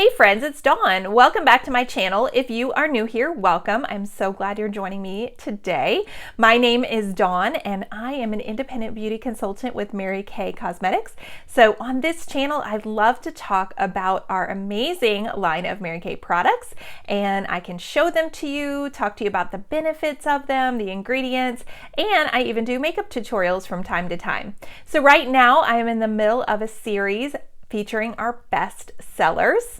Hey friends, it's Dawn. Welcome back to my channel. If you are new here, welcome. I'm so glad you're joining me today. My name is Dawn and I am an independent beauty consultant with Mary Kay Cosmetics. So on this channel, I'd love to talk about our amazing line of Mary Kay products, and I can show them to you, talk to you about the benefits of them, the ingredients, and I even do makeup tutorials from time to time. So right now I am in the middle of a series featuring our best sellers.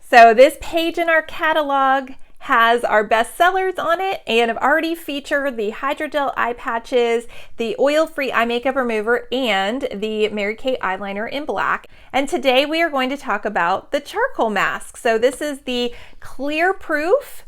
So this page in our catalog has our best sellers on it, and I've already featured the Hydrogel eye patches, the oil-free eye makeup remover, and the Mary Kay eyeliner in black. And today we are going to talk about the charcoal mask. So this is the Clear Proof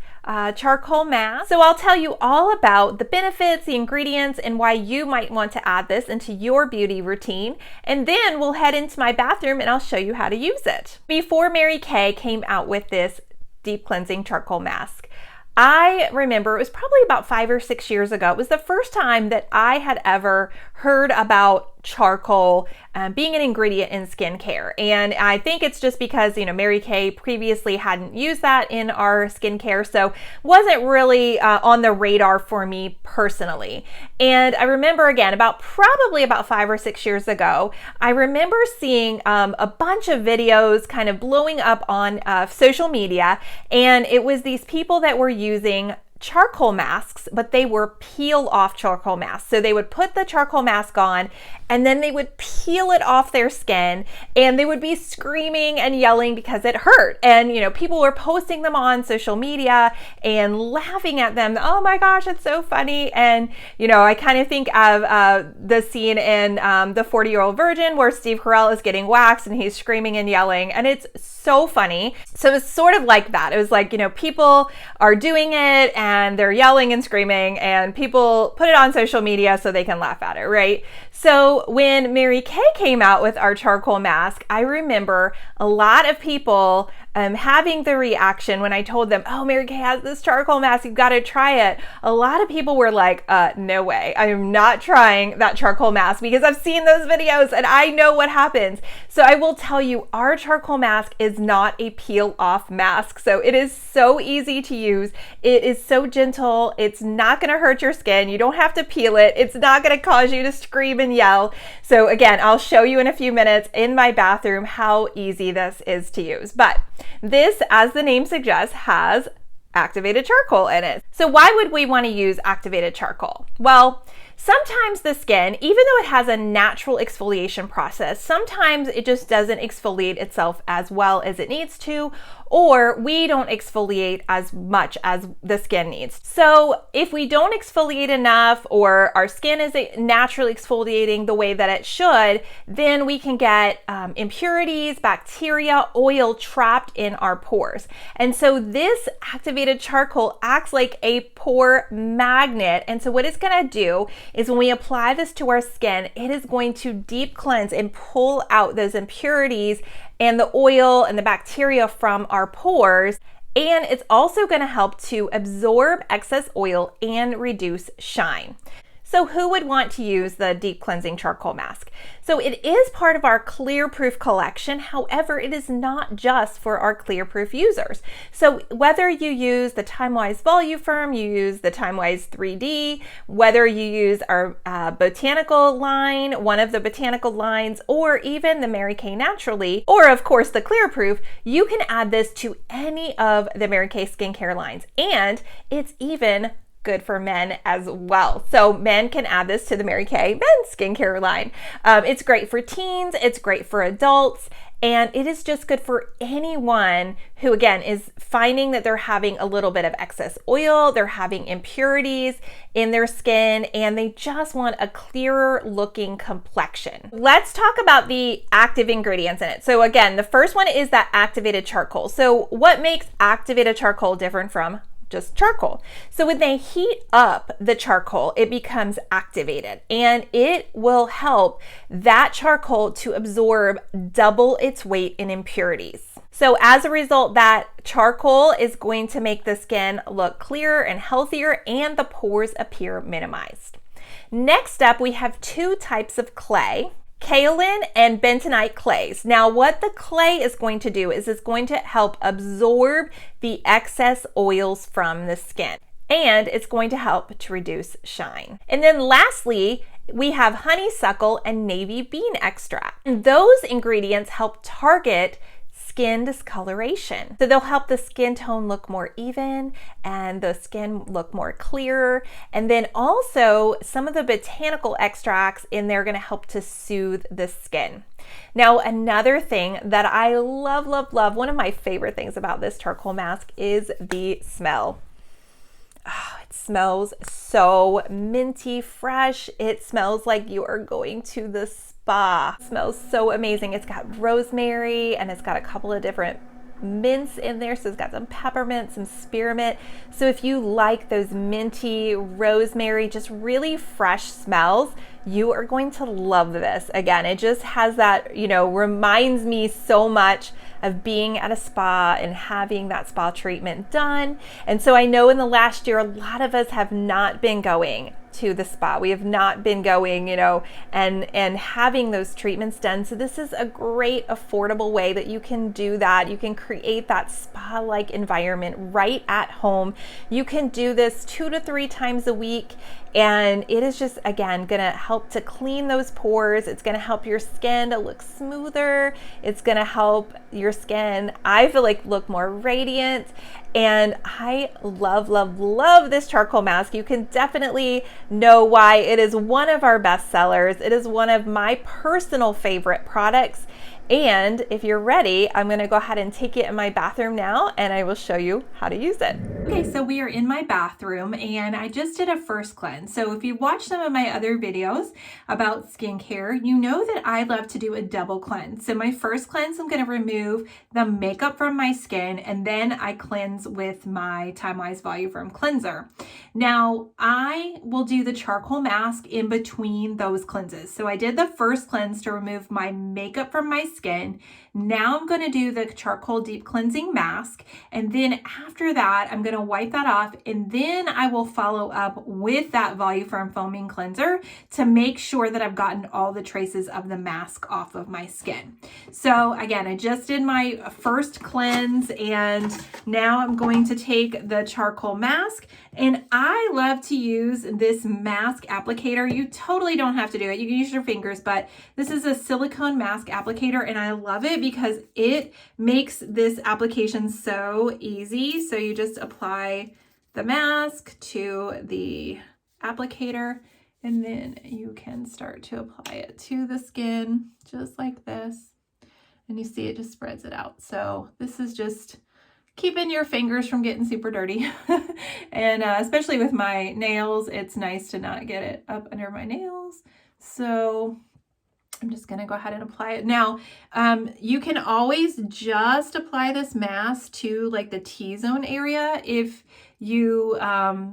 charcoal mask. So I'll tell you all about the benefits, the ingredients, and why you might want to add this into your beauty routine. And then we'll head into my bathroom and I'll show you how to use it. Before Mary Kay came out with this deep cleansing charcoal mask, I remember it was probably about 5 or 6 years ago. It was the first time that I had ever heard about charcoal being an ingredient in skincare. And I think it's just because, Mary Kay previously hadn't used that in our skincare, so wasn't really on the radar for me personally. And I remember again, probably about 5 or 6 years ago, I remember seeing a bunch of videos kind of blowing up on social media, and it was these people that were using charcoal masks, but they were peel off charcoal masks. So they would put the charcoal mask on and then they would peel it off their skin, and they would be screaming and yelling because it hurt. And people were posting them on social media and laughing at them. Oh my gosh, it's so funny. And I kind of think of the scene in the 40-Year-Old Virgin where Steve Carell is getting waxed and he's screaming and yelling, and it's so funny. So it's sort of like that. It was like, people are doing it and they're yelling and screaming, and people put it on social media so they can laugh at it, right? So when Mary Kay came out with our charcoal mask, I remember a lot of people having the reaction when I told them, oh, Mary Kay has this charcoal mask, you've got to try it. A lot of people were like, no way, I am not trying that charcoal mask because I've seen those videos and I know what happens. So I will tell you, our charcoal mask is not a peel off mask. So it is so easy to use. It is so gentle. It's not going to hurt your skin. You don't have to peel it. It's not going to cause you to scream and yell. So again, I'll show you in a few minutes in my bathroom how easy this is to use. But this, as the name suggests, has activated charcoal in it. So why would we want to use activated charcoal? Well, sometimes the skin, even though it has a natural exfoliation process, sometimes it just doesn't exfoliate itself as well as it needs to, or we don't exfoliate as much as the skin needs. So if we don't exfoliate enough, or our skin isn't naturally exfoliating the way that it should, then we can get impurities, bacteria, oil trapped in our pores. And so this activated charcoal acts like a pore magnet. And so what it's gonna do is when we apply this to our skin, it is going to deep cleanse and pull out those impurities and the oil and the bacteria from our pores. And it's also going to help to absorb excess oil and reduce shine. So who would want to use the deep cleansing charcoal mask? So it is part of our Clear Proof collection. However, it is not just for our Clear Proof users. So whether you use the TimeWise Voluform, you use the TimeWise 3D, whether you use our botanical line, one of the botanical lines, or even the Mary Kay Naturally, or of course the Clear Proof, you can add this to any of the Mary Kay skincare lines. And it's even good for men as well. So men can add this to the Mary Kay men's skincare line. It's great for teens, it's great for adults, and it is just good for anyone who, again, is finding that they're having a little bit of excess oil, they're having impurities in their skin, and they just want a clearer looking complexion. Let's talk about the active ingredients in it. So again, the first one is that activated charcoal. So what makes activated charcoal different from just charcoal? So when they heat up the charcoal, it becomes activated, and it will help that charcoal to absorb double its weight in impurities. So as a result, that charcoal is going to make the skin look clearer and healthier, and the pores appear minimized. Next up, we have two types of clay. kaolin and bentonite clays. Now, what the clay is going to do is it's going to help absorb the excess oils from the skin, and it's going to help to reduce shine. And then lastly, we have honeysuckle and navy bean extract. And those ingredients help target skin discoloration. So they'll help the skin tone look more even and the skin look more clearer. And then also some of the botanical extracts in there are going to help to soothe the skin. Now, another thing that I love, one of my favorite things about this charcoal mask is the smell. Oh, it smells so minty fresh. It smells like you are going to the spa. It smells so amazing. It's got rosemary and it's got a couple of different mints in there. So it's got some peppermint, some spearmint. So if you like those minty, rosemary, just really fresh smells, you are going to love this. Again, it just has that, reminds me so much of being at a spa and having that spa treatment done. And so I know in the last year, a lot of us have not been going to the spa. We have not been going, and having those treatments done. So this is a great affordable way that you can do that. You can create that spa-like environment right at home. You can do this 2 to 3 times a week. And it is just, again, gonna help to clean those pores. It's gonna help your skin to look smoother. It's gonna help your skin, I feel like, look more radiant. And I love this charcoal mask. You can definitely know why it is one of our best sellers. It is one of my personal favorite products. And if you're ready, I'm gonna go ahead and take it in my bathroom now and I will show you how to use it. Okay, so we are in my bathroom and I just did a first cleanse. So if you watch some of my other videos about skincare, you know that I love to do a double cleanse. So my first cleanse, I'm gonna remove the makeup from my skin and then I cleanse with my Time-Wise Voluform cleanser. Now, I will do the charcoal mask in between those cleanses. So I did the first cleanse to remove my makeup from my skin. Now I'm going to do the charcoal deep cleansing mask, and then after that I'm going to wipe that off, and then I will follow up with that Voluform foaming cleanser to make sure that I've gotten all the traces of the mask off of my skin. So again, I just did my first cleanse and now I'm going to take the charcoal mask, and I love to use this mask applicator. You totally don't have to do it. You can use your fingers, but this is a silicone mask applicator and I love it because it makes this application so easy. So you just apply the mask to the applicator and then you can start to apply it to the skin just like this. And you see it just spreads it out. So this is just keeping your fingers from getting super dirty. And especially with my nails, it's nice to not get it up under my nails. So I'm just going to go ahead and apply it. Now, you can always just apply this mask to like the T-zone area if you,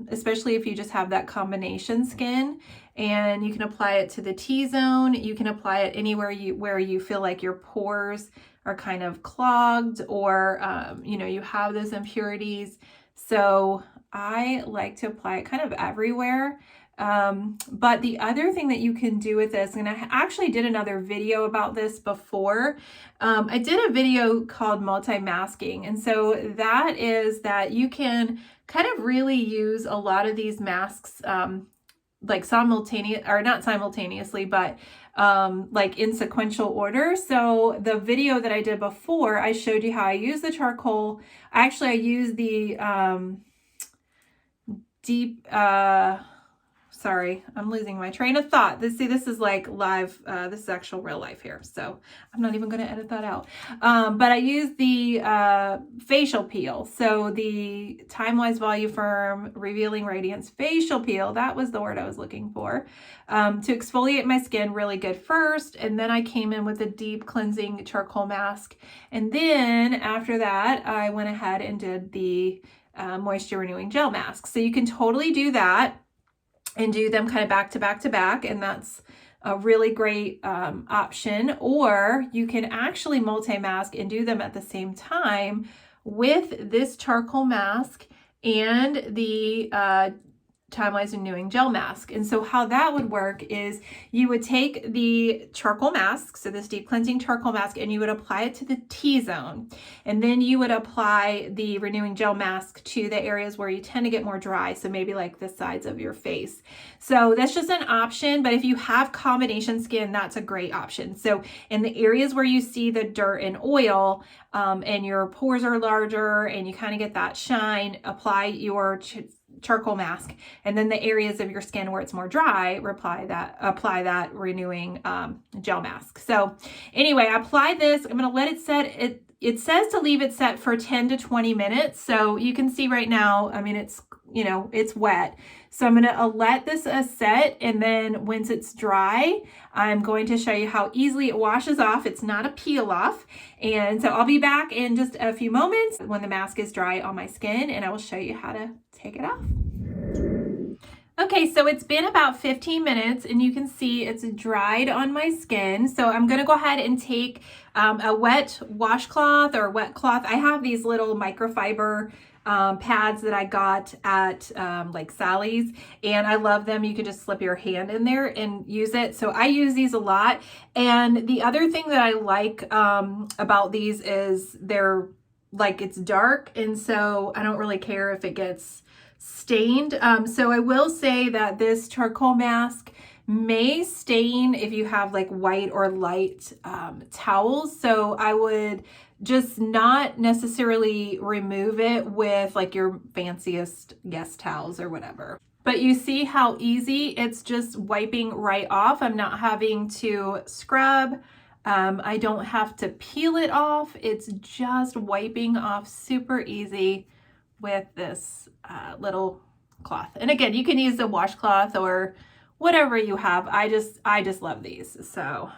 especially if you just have that combination skin, and you can apply it to the T-zone. You can apply it anywhere where you feel like your pores are kind of clogged or, you have those impurities. So I like to apply it kind of everywhere. But the other thing that you can do with this, and I actually did another video about this before. I did a video called multi-masking. And so that is that you can kind of really use a lot of these masks, like not simultaneously, but like in sequential order. So the video that I did before, I showed you how I use the charcoal. Actually, I use the sorry, I'm losing my train of thought. This is like live, this is actual real life here. So I'm not even going to edit that out. But I use the facial peel. So the Time-Wise Voluform Revealing Radiance Facial Peel, that was the word I was looking for, to exfoliate my skin really good first. And then I came in with a deep cleansing charcoal mask. And then after that, I went ahead and did the moisture renewing gel mask. So you can totally do that and do them kind of back to back to back, and that's a really great option. Or you can actually multi-mask and do them at the same time with this charcoal mask and the Time-Wise Renewing Gel Mask. And so how that would work is you would take the charcoal mask, so this deep cleansing charcoal mask, and you would apply it to the T-zone. And then you would apply the renewing gel mask to the areas where you tend to get more dry, so maybe like the sides of your face. So that's just an option, but if you have combination skin, that's a great option. So in the areas where you see the dirt and oil, and your pores are larger and you kind of get that shine, apply your charcoal mask, and then the areas of your skin where it's more dry, apply that renewing gel mask. So anyway, I applied this. I'm going to let it set. It says to leave it set for 10 to 20 minutes. So you can see right now, I mean, it's, you know, it's wet. So I'm going to let this set, and then once it's dry, I'm going to show you how easily it washes off. It's not a peel off. And so I'll be back in just a few moments when the mask is dry on my skin, and I will show you how to take it off. Okay, so it's been about 15 minutes and you can see it's dried on my skin. So I'm gonna go ahead and take a wet washcloth or wet cloth. I have these little microfiber pads that I got at like Sally's, and I love them. You can just slip your hand in there and use it. So I use these a lot. And the other thing that I like about these is they're like, it's dark, and so I don't really care if it gets stained. So I will say that this charcoal mask may stain if you have like white or light towels. So I would just not necessarily remove it with like your fanciest guest towels or whatever. But you see how easy it's just wiping right off. I'm not having to scrub. I don't have to peel it off. It's just wiping off super easy with this little cloth. And again, you can use a washcloth or whatever you have. I just love these. So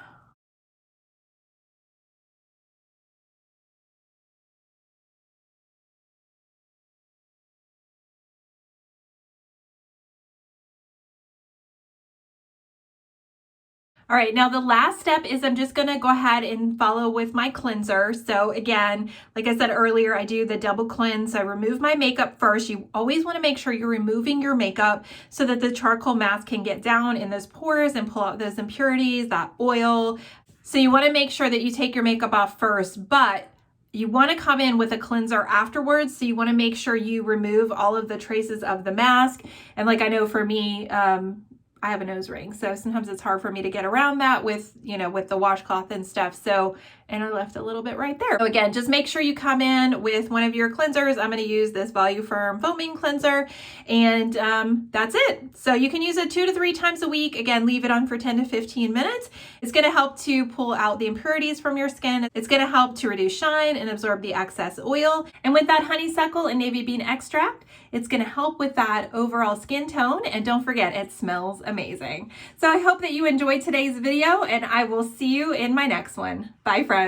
all right, now the last step is I'm just gonna go ahead and follow with my cleanser. So again, like I said earlier, I do the double cleanse. I remove my makeup first. You always wanna make sure you're removing your makeup so that the charcoal mask can get down in those pores and pull out those impurities, that oil. So you wanna make sure that you take your makeup off first, but you want to come in with a cleanser afterwards. So you want to make sure you remove all of the traces of the mask. And like I know for me, I have a nose ring, so sometimes it's hard for me to get around that with, you know, with the washcloth and stuff. So, and I left a little bit right there. So again, just make sure you come in with one of your cleansers. I'm going to use this Voluform foaming cleanser, and that's it. So you can use it 2 to 3 times a week. Again, leave it on for 10 to 15 minutes. It's going to help to pull out the impurities from your skin. It's going to help to reduce shine and absorb the excess oil. And with that honeysuckle and navy bean extract, it's going to help with that overall skin tone. And don't forget, it smells amazing. So I hope that you enjoyed today's video, and I will see you in my next one. Bye, friends.